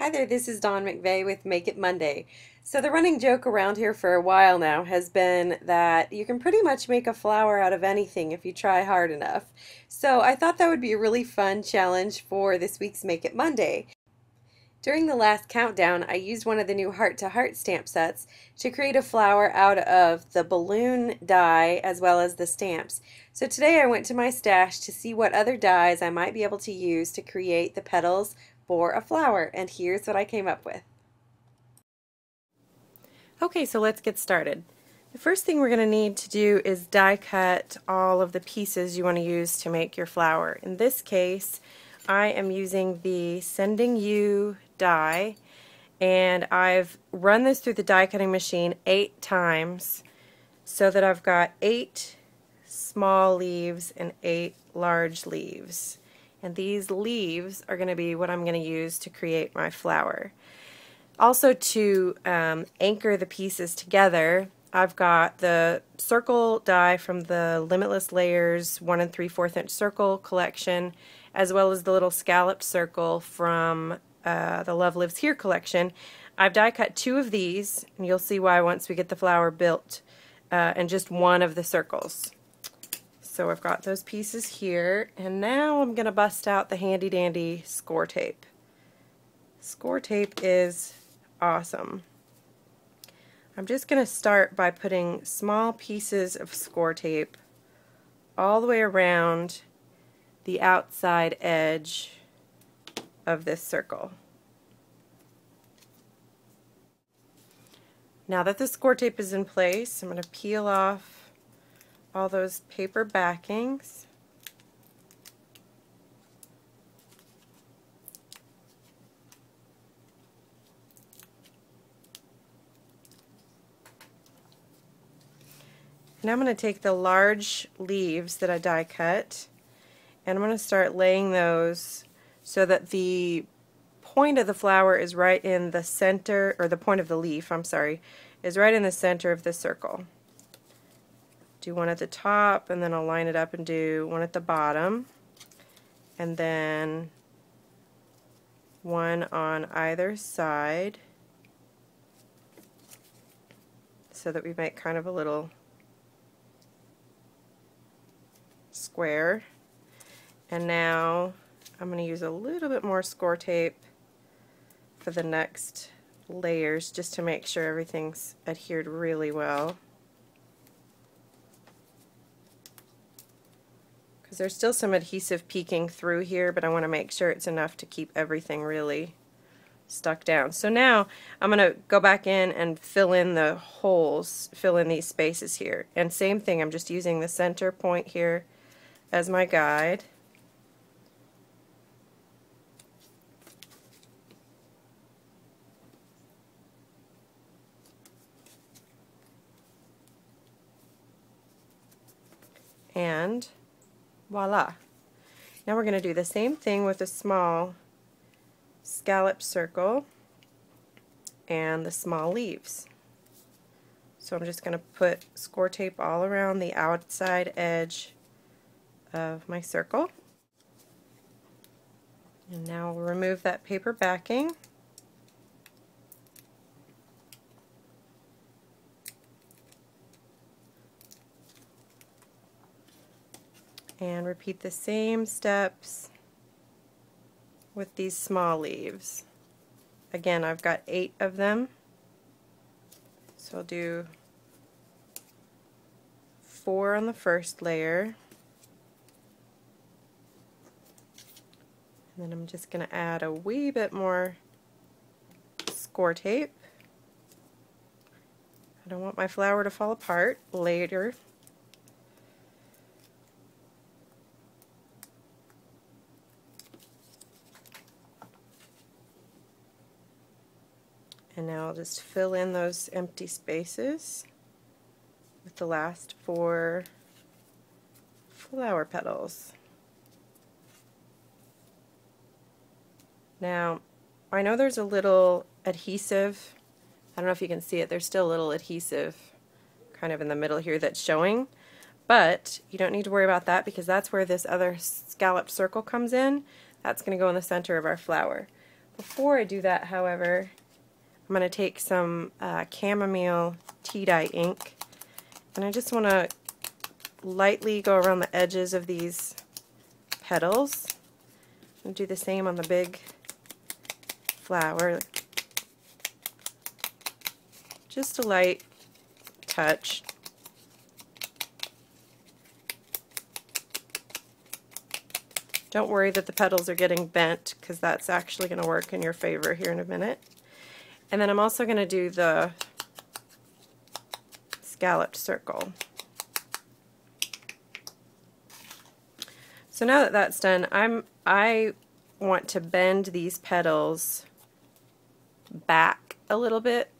Hi there, this is Dawn McVeigh with Make It Monday. So the running joke around here for a while now has been that you can pretty much make a flower out of anything if you try hard enough. So I thought that would be a really fun challenge for this week's Make It Monday. During the last countdown, I used one of the new Heart to Heart stamp sets to create a flower out of the balloon die as well as the stamps. So today I went to my stash to see what other dies I might be able to use to create the petals for a flower, and here's what I came up with. Okay, so let's get started. The first thing we're going to need to do is die cut all of the pieces you want to use to make your flower. In this case, I am using the Sending You die, and I've run this through the die cutting machine 8 times so that I've got 8 small leaves and 8 large leaves. And these leaves are going to be what I'm going to use to create my flower. Also, to anchor the pieces together, I've got the circle die from the Limitless Layers 1 3/4 inch circle collection, as well as the little scalloped circle from the Love Lives Here collection. I've die cut 2 of these, and you'll see why once we get the flower built, and just 1 of the circles. So I've got those pieces here, and now I'm going to bust out the handy dandy score tape. Score tape is awesome. I'm just going to start by putting small pieces of score tape all the way around the outside edge of this circle. Now that the score tape is in place, I'm going to peel off all those paper backings. Now I'm going to take the large leaves that I die cut, and I'm going to start laying those so that the point of the flower is right in the center, or the point of the leaf, I'm sorry, is right in the center of the circle. Do one at the top, and then I'll line it up and do one at the bottom, and then one on either side, so that we make kind of a little square. And now I'm going to use a little bit more score tape for the next layers, just to make sure everything's adhered really well. There's still some adhesive peeking through here, but I want to make sure it's enough to keep everything really stuck down. So now I'm going to go back in and fill in the holes, fill in these spaces here. And same thing, I'm just using the center point here as my guide. And voila. Now we're going to do the same thing with a small scallop circle and the small leaves. So I'm just going to put score tape all around the outside edge of my circle. And now we'll remove that paper backing. And repeat the same steps with these small leaves. Again, I've got 8 of them, so I'll do 4 on the first layer, and then I'm just going to add a wee bit more score tape. I don't want my flower to fall apart later. And now I'll just fill in those empty spaces with the last 4 flower petals. Now, I know there's a little adhesive, I don't know if you can see it, there's still a little adhesive kind of in the middle here that's showing, but you don't need to worry about that because that's where this other scalloped circle comes in. That's going to go in the center of our flower. Before I do that, however, I'm going to take some chamomile tea dye ink, and I just want to lightly go around the edges of these petals and do the same on the big flower. Just a light touch. Don't worry that the petals are getting bent, because that's actually going to work in your favor here in a minute. And then I'm also going to do the scalloped circle. So now that that's done, I want to bend these petals back a little bit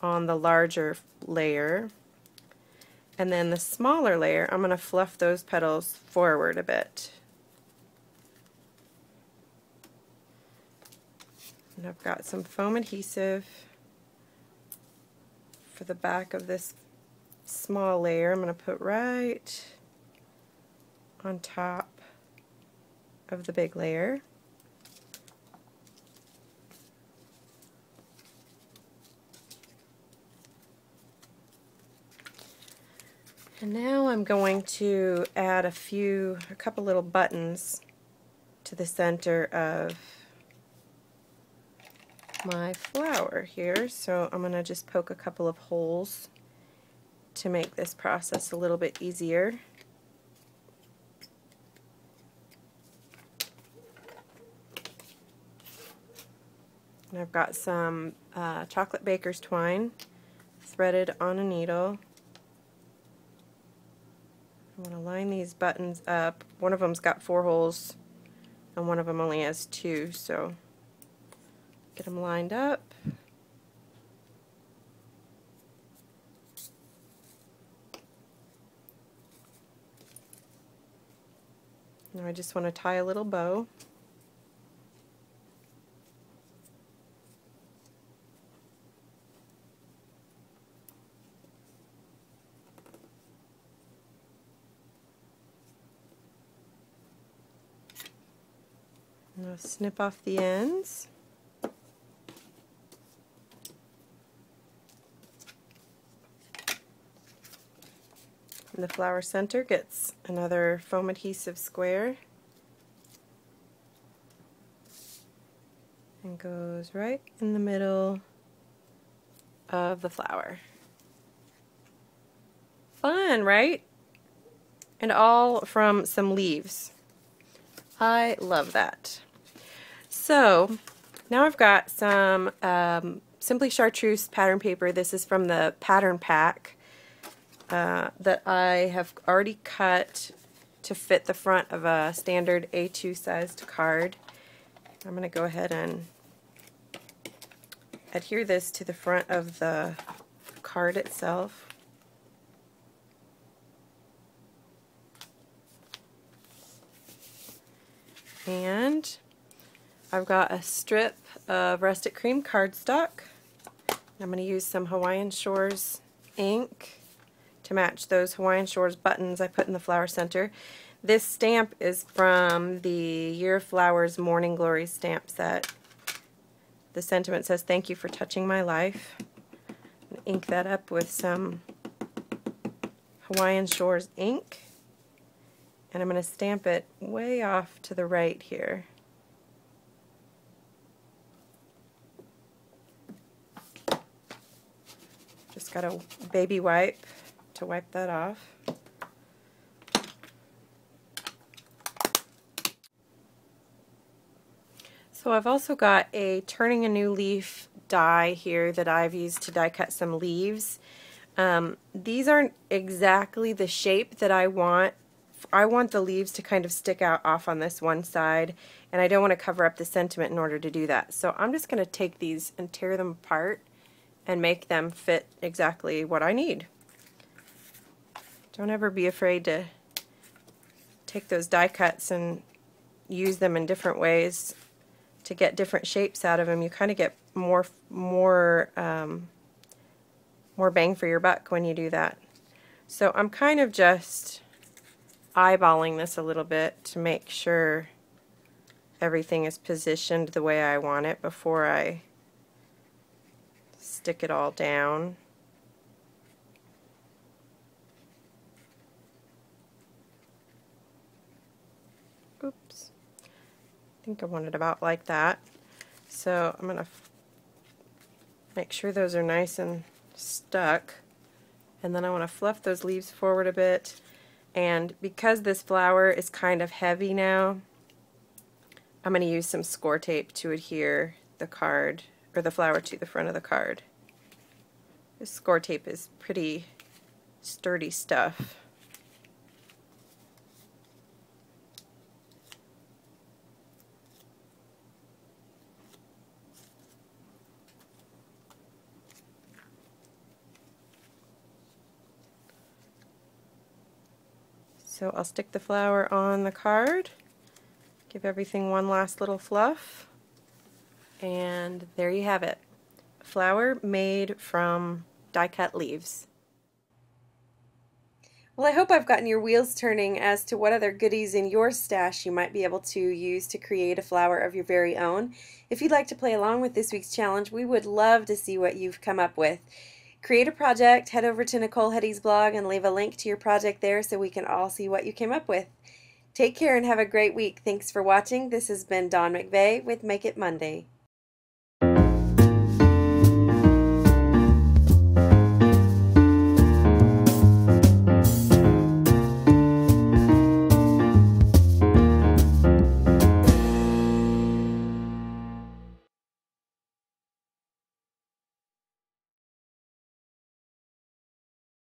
on the larger layer. And then the smaller layer, I'm going to fluff those petals forward a bit. And I've got some foam adhesive for the back of this small layer. I'm going to put right on top of the big layer. And now I'm going to add a couple little buttons to the center of my flower here. So I'm going to just poke a couple of holes to make this process a little bit easier. And I've got some chocolate baker's twine threaded on a needle. I'm going to line these buttons up. One of them's got 4 holes and one of them only has 2, so get them lined up. Now I just want to tie a little bow. I'll snip off the ends. And the flower center gets another foam adhesive square and goes right in the middle of the flower. Fun, right? And all from some leaves. I love that. So now I've got some Simply Chartreuse pattern paper. This is from the pattern pack that I have already cut to fit the front of a standard A2 sized card. I'm going to go ahead and adhere this to the front of the card itself. And I've got a strip of rustic cream cardstock. I'm going to use some Hawaiian Shores ink to match those Hawaiian Shores buttons I put in the flower center. This stamp is from the Year of Flowers Morning Glory stamp set. The sentiment says, "Thank you for touching my life." And ink that up with some Hawaiian Shores ink. And I'm going to stamp it way off to the right here. Just got a baby wipe to wipe that off. So I've also got a Turning a New Leaf die here that I've used to die cut some leaves. These aren't exactly the shape that I want. I want the leaves to kind of stick out off on this one side, and I don't want to cover up the sentiment in order to do that. So I'm just going to take these and tear them apart and make them fit exactly what I need. Don't ever be afraid to take those die cuts and use them in different ways to get different shapes out of them. You kind of get more bang for your buck when you do that. So I'm kind of just eyeballing this a little bit to make sure everything is positioned the way I want it before I stick it all down. Oops. I think I want it about like that. So I'm going to make sure those are nice and stuck. And then I want to fluff those leaves forward a bit. And because this flower is kind of heavy now, I'm going to use some score tape to adhere the card, or the flower, to the front of the card. This score tape is pretty sturdy stuff. So I'll stick the flower on the card, give everything one last little fluff, and there you have it. A flower made from die-cut leaves. Well, I hope I've gotten your wheels turning as to what other goodies in your stash you might be able to use to create a flower of your very own. If you'd like to play along with this week's challenge, we would love to see what you've come up with. Create a project, head over to Nicole Hetty's blog and leave a link to your project there so we can all see what you came up with. Take care and have a great week. Thanks for watching. This has been Dawn McVeigh with Make It Monday.